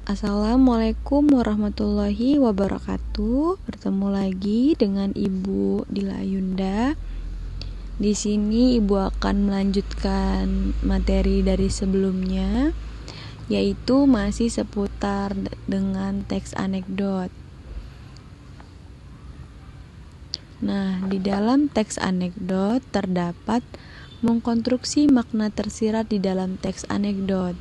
Assalamualaikum warahmatullahi wabarakatuh. Bertemu lagi dengan Ibu Dila Yunda. Di sini Ibu akan melanjutkan materi dari sebelumnya, yaitu masih seputar dengan teks anekdot. Nah, di dalam teks anekdot terdapat mengkonstruksi makna tersirat di dalam teks anekdot.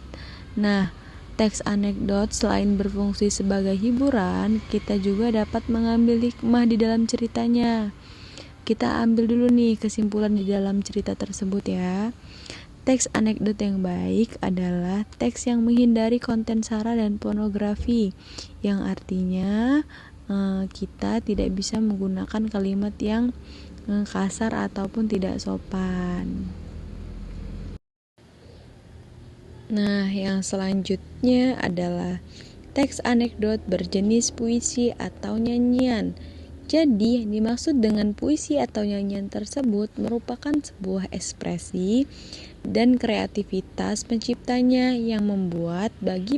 Nah, teks anekdot selain berfungsi sebagai hiburan, kita juga dapat mengambil hikmah di dalam ceritanya. Kita ambil dulu nih kesimpulan di dalam cerita tersebut ya. Teks anekdot yang baik adalah teks yang menghindari konten sara dan pornografi, yang artinya kita tidak bisa menggunakan kalimat yang kasar ataupun tidak sopan. Nah, yang selanjutnya adalah teks anekdot berjenis puisi atau nyanyian. Jadi, yang dimaksud dengan puisi atau nyanyian tersebut merupakan sebuah ekspresi dan kreativitas penciptanya yang membuat bagi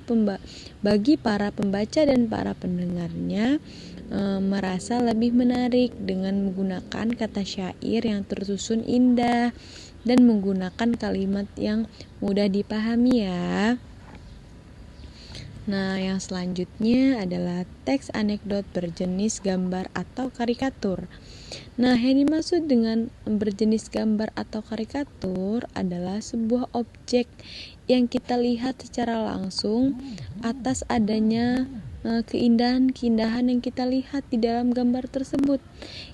para pembaca dan para pendengarnya merasa lebih menarik dengan menggunakan kata syair yang tersusun indah dan menggunakan kalimat yang mudah dipahami ya. Nah, yang selanjutnya adalah teks anekdot berjenis gambar atau karikatur. Nah, yang dimaksud dengan berjenis gambar atau karikatur adalah sebuah objek yang kita lihat secara langsung atas adanya keindahan-keindahan yang kita lihat di dalam gambar tersebut,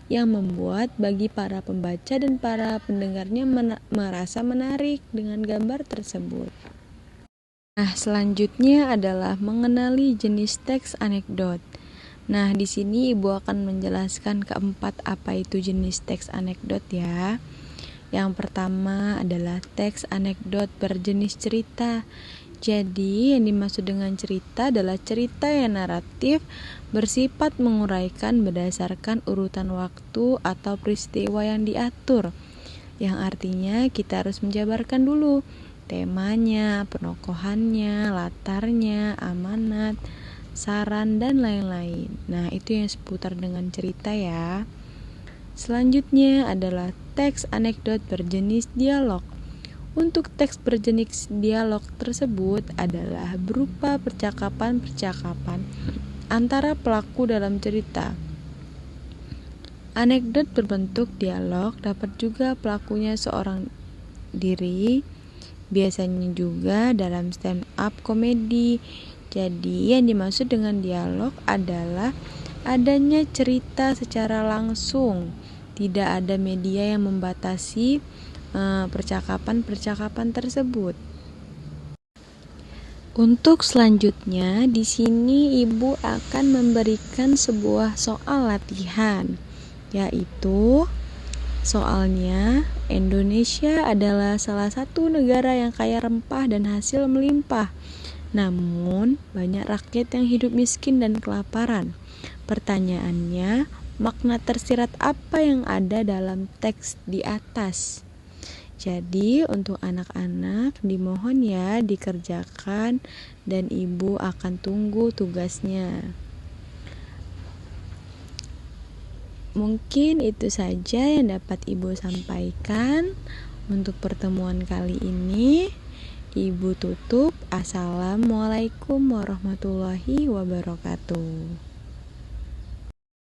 yang membuat bagi para pembaca dan para pendengarnya merasa menarik dengan gambar tersebut. Nah, selanjutnya adalah mengenali jenis teks anekdot. Nah, di sini Ibu akan menjelaskan keempat apa itu jenis teks anekdot ya. Yang pertama adalah teks anekdot berjenis cerita. Jadi, yang dimaksud dengan cerita adalah cerita yang naratif bersifat menguraikan berdasarkan urutan waktu atau peristiwa yang diatur. Yang artinya kita harus menjabarkan dulu temanya, penokohannya, latarnya, amanat, saran, dan lain-lain. Nah, itu yang seputar dengan cerita ya. Selanjutnya adalah teks anekdot berjenis dialog. Untuk teks berjenis dialog tersebut adalah berupa percakapan-percakapan antara pelaku dalam cerita. Anekdot berbentuk dialog dapat juga pelakunya seorang diri, biasanya juga dalam stand up komedi. Jadi yang dimaksud dengan dialog adalah adanya cerita secara langsung, tidak ada media yang membatasi percakapan-percakapan tersebut. Untuk selanjutnya, di sini Ibu akan memberikan sebuah soal latihan, yaitu soalnya, Indonesia adalah salah satu negara yang kaya rempah dan hasil melimpah. Namun, banyak rakyat yang hidup miskin dan kelaparan. Pertanyaannya, makna tersirat apa yang ada dalam teks di atas? Jadi, untuk anak-anak dimohon ya dikerjakan dan Ibu akan tunggu tugasnya. Mungkin itu saja yang dapat Ibu sampaikan untuk pertemuan kali ini. Ibu tutup. Assalamualaikum warahmatullahi wabarakatuh.